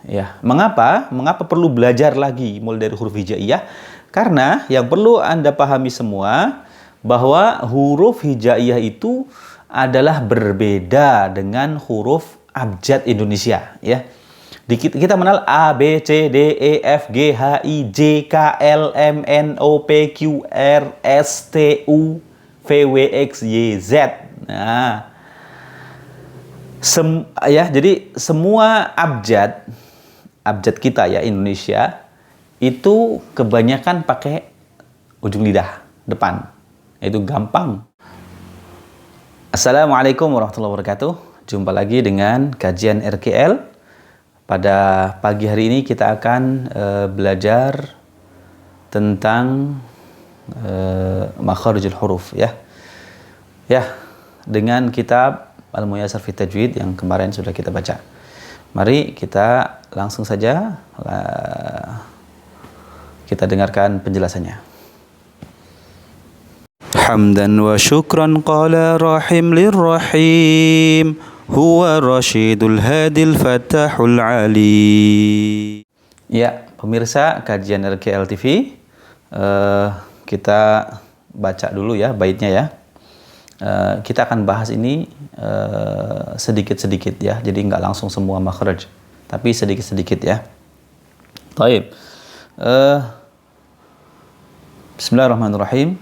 Ya, mengapa? Mengapa perlu belajar lagi mulai dari huruf hijaiyah? Karena yang perlu Anda pahami semua bahwa huruf hijaiyah itu adalah berbeda dengan huruf abjad Indonesia, ya. Kita mengenal A, B, C, D, E, F, G, H, I, J, K, L, M, N, O, P, Q, R, S, T, U, V, W, X, Y, Z. Nah, jadi semua abjad kita ya Indonesia itu kebanyakan pakai ujung lidah depan. Itu gampang. Assalamualaikum warahmatullahi wabarakatuh. Jumpa lagi dengan kajian RKL. Pada pagi hari ini kita akan belajar tentang makharijul huruf ya. Ya, dengan kitab Al-Muyassar fi Tajwid yang kemarin sudah kita baca. Mari kita langsung saja kita dengarkan penjelasannya. Hamdan wa syukran qala rahim lirrahim huwa rasyidul hadil fatahul ali. Ya, pemirsa kajian RKL TV, kita baca dulu ya baitnya ya. Kita akan bahas ini sedikit-sedikit ya, jadi nggak langsung semua makhraj, tapi sedikit-sedikit ya. Baik. Bismillahirrahmanirrahim.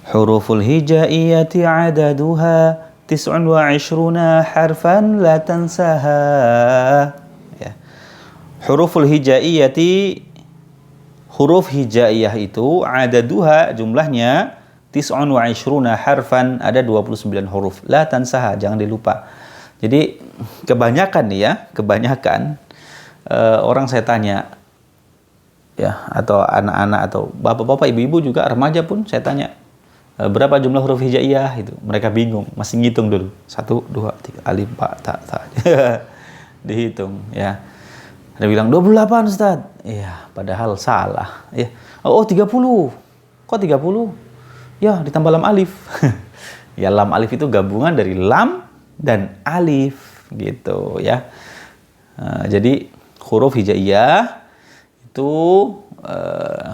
Huruful hijaiyati adaduha 29 harfan la tansaha. Ya. Huruful hijaiyati, huruf hijaiyah itu adaduha jumlahnya 29 harfan, ada 29 huruf. La tansaha, jangan dilupa. Jadi kebanyakan nih ya, orang saya tanya ya, atau anak-anak atau bapak-bapak, ibu-ibu juga, remaja pun saya tanya berapa jumlah huruf hijaiyah itu. Mereka bingung, masih ngitung dulu. 1, 2, 3, alif, ba, ta, ta. Dihitung ya. Ada bilang 28 Ustaz. Iya, padahal salah ya. Oh 30. Kok 30? Ya, ditambah lam alif. Ya, lam alif itu gabungan dari lam dan alif gitu ya. Jadi huruf hijaiyah itu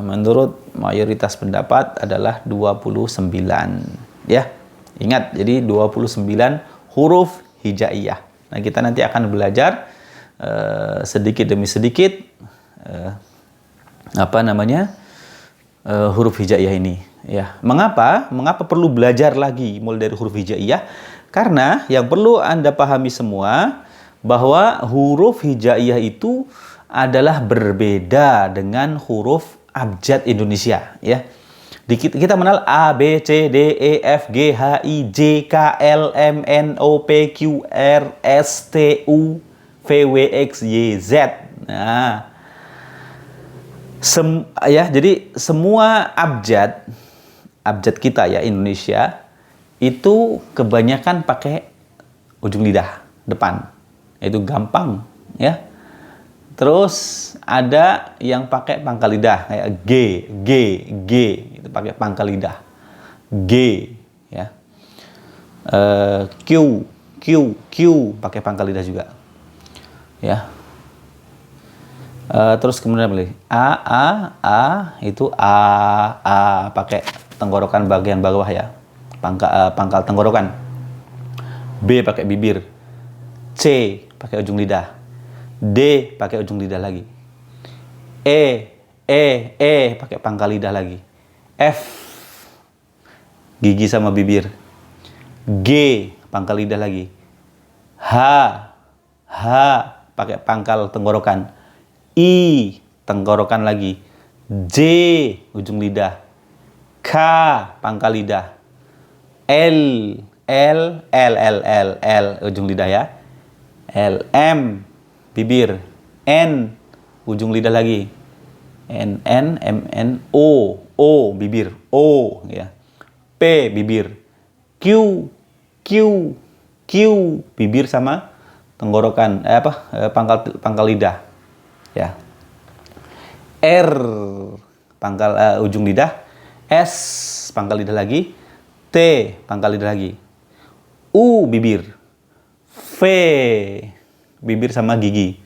menurut mayoritas pendapat adalah 29 ya. Ingat, jadi 29 huruf hijaiyah. Nah, kita nanti akan belajar sedikit demi sedikit huruf hijaiyah ini ya. Mengapa perlu belajar lagi mulai dari huruf hijaiyah? Karena yang perlu Anda pahami semua bahwa huruf hijaiyah itu adalah berbeda dengan huruf abjad Indonesia ya. Kita mengenal A, B, C, D, E, F, G, H, I, J, K, L, M, N, O, P, Q, R, S, T, U, V, W, X, Y, Z. Nah, jadi semua abjad kita ya Indonesia itu kebanyakan pakai ujung lidah depan. Itu gampang ya. Terus ada yang pakai pangkal lidah kayak G itu pakai pangkal lidah. G ya. Q pakai pangkal lidah juga. Ya. Terus kemudian boleh A itu A pakai tenggorokan bagian bawah ya. Pangkal tenggorokan. B pakai bibir. C pakai ujung lidah. D pakai ujung lidah lagi. E pakai pangkal lidah lagi. F gigi sama bibir. G pangkal lidah lagi. H pakai pangkal tenggorokan. I tenggorokan lagi. J ujung lidah. K pangkal lidah. L ujung lidah ya. M bibir. N ujung lidah lagi. O bibir. O ya. P bibir. Q bibir sama tenggorokan pangkal lidah ya. R pangkal ujung lidah. S pangkal lidah lagi. T pangkal lidah lagi. U bibir. V bibir sama gigi.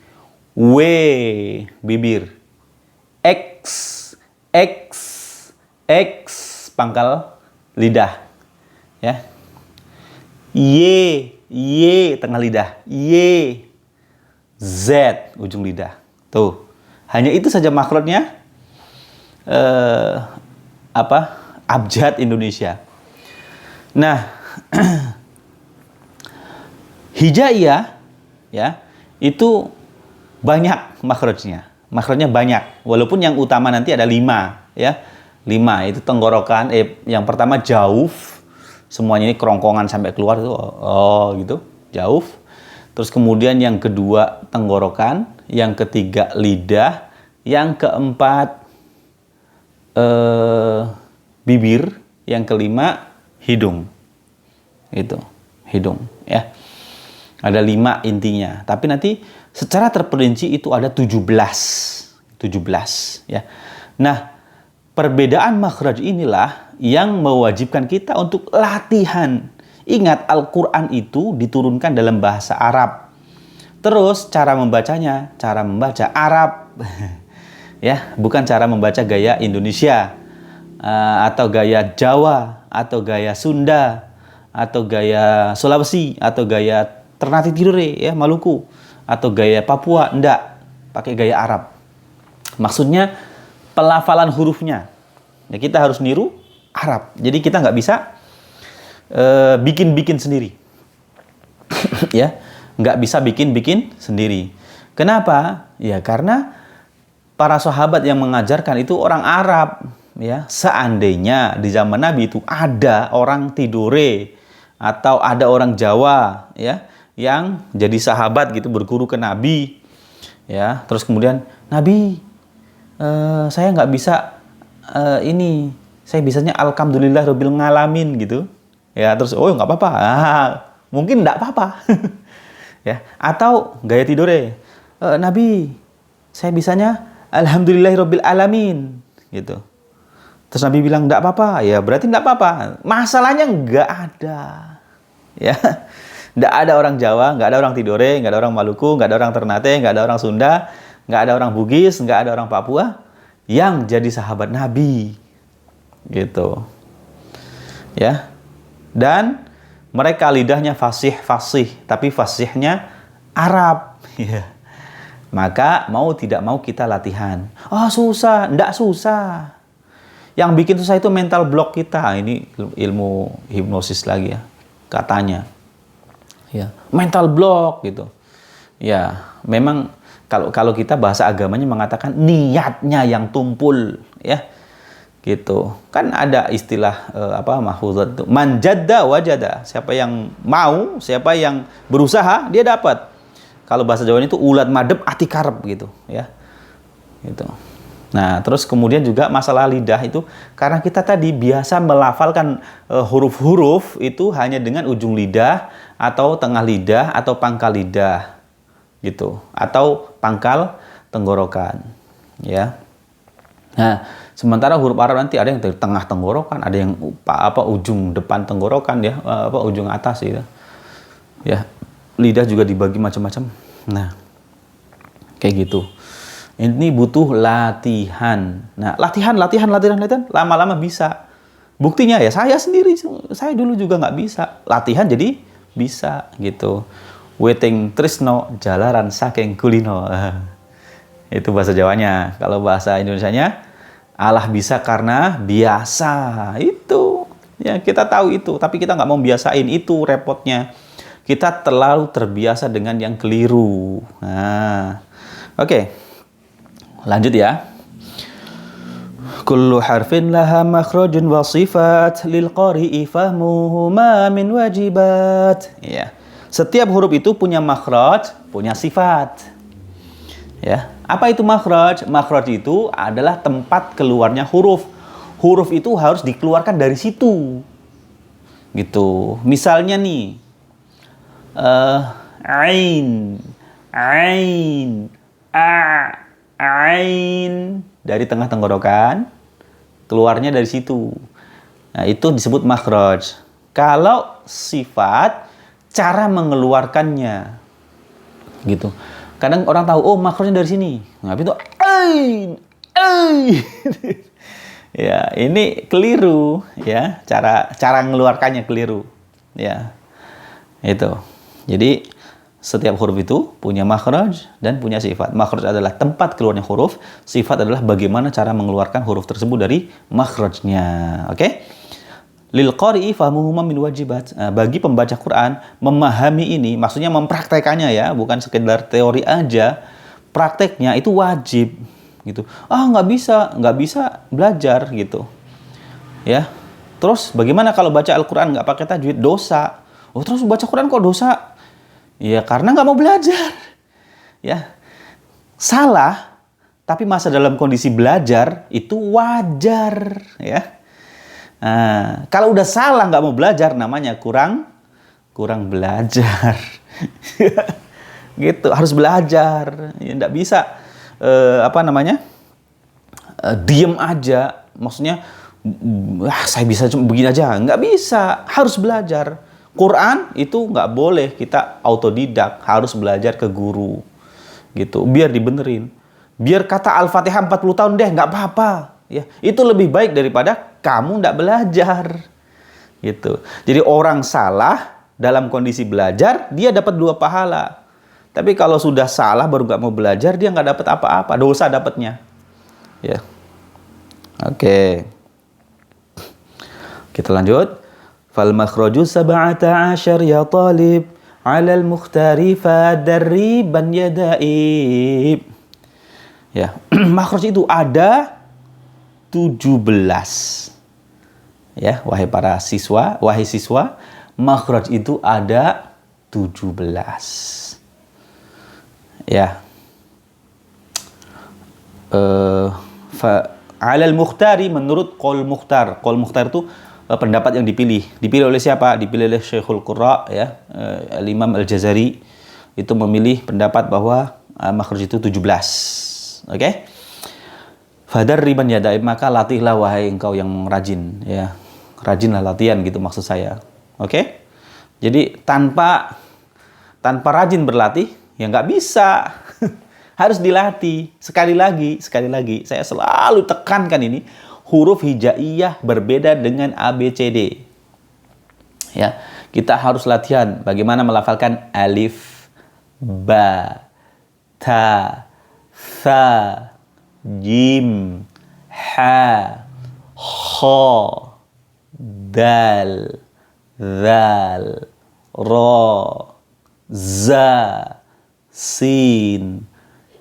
W, bibir. X, X, X, pangkal lidah. Ya. Y, tengah lidah. Y, Z, ujung lidah. Tuh. Hanya itu saja makrotnya. Abjad Indonesia. Nah, hijaiyah ya, itu banyak makrotnya. Makrotnya banyak. Walaupun yang utama nanti ada 5 ya. 5 itu tenggorokan, yang pertama jauf. Semuanya ini kerongkongan sampai keluar itu gitu, jauf. Terus kemudian yang kedua tenggorokan, yang ketiga lidah, yang keempat bibir, yang kelima hidung. Itu, hidung ya. Ada 5 intinya, tapi nanti secara terperinci itu ada 17 ya. Nah, perbedaan makhraj inilah yang mewajibkan kita untuk latihan. Ingat, Al-Quran itu diturunkan dalam bahasa Arab. Terus cara membacanya, cara membaca Arab. Ya, bukan cara membaca gaya Indonesia, atau gaya Jawa, atau gaya Sunda, atau gaya Sulawesi, atau gaya Ternate Tidore, ya, Maluku, atau gaya Papua. Enggak, pakai gaya Arab. Maksudnya pelafalan hurufnya. Ya, kita harus niru Arab. Jadi kita nggak bisa bikin-bikin sendiri. Ya, nggak bisa bikin-bikin sendiri. Kenapa? Ya karena para sahabat yang mengajarkan itu orang Arab. Ya, seandainya di zaman Nabi itu ada orang Tidore atau ada orang Jawa, ya, yang jadi sahabat gitu, berguru ke Nabi, ya, terus kemudian Nabi, saya nggak bisa ini, saya bisanya alhamdulillah rabbil ngalamin gitu, ya, terus oh nggak apa-apa, mungkin nggak apa-apa. Ya, atau gaya Tidore, Nabi, saya bisanya alhamdulillah rabbil alamin gitu. Terus Nabi bilang nggak apa-apa, ya berarti nggak apa-apa. Masalahnya nggak ada, ya, nggak ada orang Jawa, nggak ada orang Tidore, nggak ada orang Maluku, nggak ada orang Ternate, nggak ada orang Sunda, nggak ada orang Bugis, nggak ada orang Papua yang jadi sahabat Nabi, gitu, ya. Dan mereka lidahnya fasih, tapi fasihnya Arab, ya. Maka mau tidak mau kita latihan. Oh susah, nggak susah. Yang bikin susah itu mental block kita. Ini ilmu hipnosis lagi ya, katanya. Ya, mental block gitu. Ya, memang kalau kita bahasa agamanya mengatakan niatnya yang tumpul, ya. Gitu. Kan ada istilah mahfuzat itu, man jadda wajada. Siapa yang mau, siapa yang berusaha, dia dapat. Kalau bahasa Jawa itu ulat madep ati karep gitu, ya. Gitu. Nah, terus kemudian juga masalah lidah itu, karena kita tadi biasa melafalkan huruf-huruf itu hanya dengan ujung lidah, atau tengah lidah, atau pangkal lidah, gitu, atau pangkal tenggorokan, ya. Nah, sementara huruf Arab nanti ada yang dari tengah tenggorokan, ada yang ujung depan tenggorokan, ya, ujung atas gitu, ya. Lidah juga dibagi macam-macam. Nah, kayak gitu. Ini butuh latihan. Nah, latihan, lama-lama bisa. Buktinya ya saya sendiri, saya dulu juga nggak bisa. Latihan jadi bisa gitu. Weting trisno jalaran saking kulino. Itu bahasa Jawanya. Kalau bahasa Indonesianya, Allah bisa karena biasa. Itu. Ya, kita tahu itu, tapi kita nggak mau biasain, itu repotnya. Kita terlalu terbiasa dengan yang keliru. Nah, oke. Lanjut ya. Kullu harfin laha makhrajun wa sifat lil qari'i fahmuhu ma min wajibat. Ya. Setiap huruf itu punya makhraj, punya sifat. Ya. Apa itu makhraj? Makhraj itu adalah tempat keluarnya huruf. Huruf itu harus dikeluarkan dari situ. Gitu. Misalnya nih, ain, ain dari tengah tenggorokan, keluarnya dari situ. Nah, itu disebut makhraj. Kalau sifat, cara mengeluarkannya, gitu. kadang orang tahu, oh makrojnya dari sini. Nah, itu, ya, ini keliru, ya, cara mengeluarkannya keliru, ya, itu. Jadi setiap huruf itu punya makhraj dan punya sifat. Makhraj adalah tempat keluarnya huruf, sifat adalah bagaimana cara mengeluarkan huruf tersebut dari makhrajnya. Oke? Lil qari'i fahmuhuma min wajibat. Bagi pembaca Quran memahami ini, maksudnya mempraktekannya ya, bukan sekedar teori aja. Prakteknya itu wajib gitu. Nggak bisa belajar gitu. Ya. Terus bagaimana kalau baca Al-Qur'an nggak pakai tajwid? Dosa. Oh, terus baca Quran kok dosa? Ya karena nggak mau belajar, ya salah, tapi masa dalam kondisi belajar itu wajar, ya. Nah, kalau udah salah nggak mau belajar, namanya kurang belajar, gitu. Harus belajar, ya nggak bisa diem aja, maksudnya saya bisa cuma begini aja, nggak bisa, harus belajar. Quran itu nggak boleh kita autodidak, harus belajar ke guru, gitu, biar dibenerin. Biar kata Al-Fatihah 40 tahun deh, nggak apa-apa, ya. Itu lebih baik daripada kamu nggak belajar, gitu. Jadi orang salah dalam kondisi belajar, dia dapat 2 pahala. Tapi kalau sudah salah baru nggak mau belajar, dia nggak dapat apa-apa, dosa dapatnya, ya. Oke. Kita lanjut. Fal makhraju 17 ya talib 'alal mukhtari fadarriban yadaib. Ya, makhraj itu ada 17. Ya, wahai siswa, makhraj itu ada 17. Ya. 'alal mukhtari menurut qaul mukhtar. Qaul mukhtar itu pendapat yang dipilih oleh siapa? Dipilih oleh Syekhul Qurra, ya, Al-Imam Al-Jazari itu memilih pendapat bahwa makhraj itu 17. Oke? Fadarriban yadaib, maka latihlah wahai engkau yang rajin, ya. Rajinlah latihan gitu maksud saya. Oke? Jadi tanpa rajin berlatih ya nggak bisa. Harus dilatih. Sekali lagi saya selalu tekankan ini. Huruf hijaiyah berbeda dengan ABCD. Ya, kita harus latihan bagaimana melafalkan alif, ba, ta, tha, jim, ha, kha, dal, zal, ra, za, sin,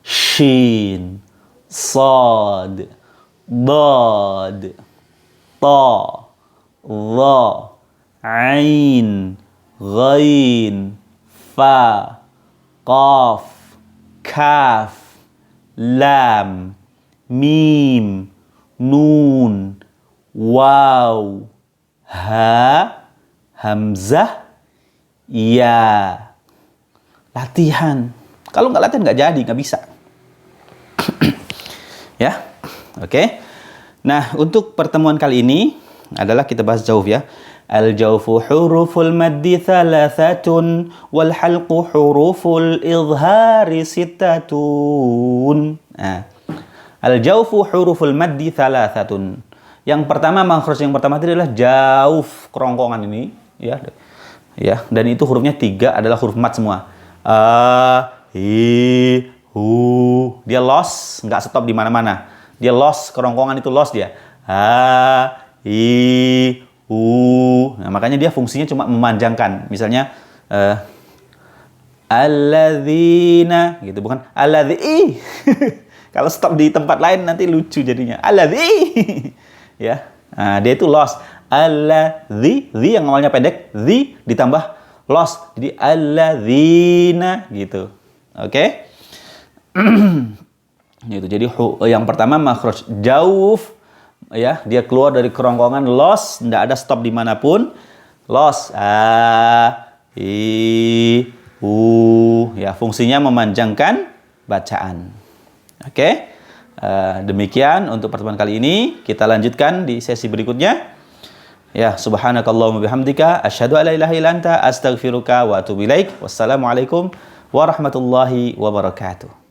shin, sad, ضاد طاء ظاء عين غين فاء قاف كاف لام ميم نون واو ها hamzah ya. Latihan. Kalau nggak latihan nggak jadi, nggak bisa. Ya. Oke. Nah, untuk pertemuan kali ini adalah kita bahas jauf, ya. Al-jawfu huruful maddi thalathatun wal halqu huruful idhari sittatun. Nah, al-jawfu huruful maddi thalathatun. Yang pertama, makhraj yang pertama itu adalah jauf, kerongkongan ini, ya. Ya, dan itu hurufnya 3 adalah huruf mad semua. A, hi, hu. Dia lost, nggak stop di mana-mana. Dia lost, kerongkongan itu lost dia. Ha, i, u. Nah, makanya dia fungsinya cuma memanjangkan. Misalnya, alladzina, gitu, bukan alladzi. Kalau stop di tempat lain nanti lucu jadinya. Alladzi. Ya. Nah, dia itu lost. Alladzi, zi yang awalnya pendek, zi ditambah lost. Jadi alladzina gitu. Oke? Gitu. Jadi yang pertama makhraj jauf, ya, dia keluar dari kerongkongan, lost, tidak ada stop dimanapun, lost, a, i, u, ya, fungsinya memanjangkan bacaan. Oke, demikian untuk pertemuan kali ini. Kita lanjutkan di sesi berikutnya. Ya, subhanakallahumma bihamdika asyhadu an la ilaha illa anta astaghfiruka wa atubu ilaik. Wassalamualaikum warahmatullahi wabarakatuh.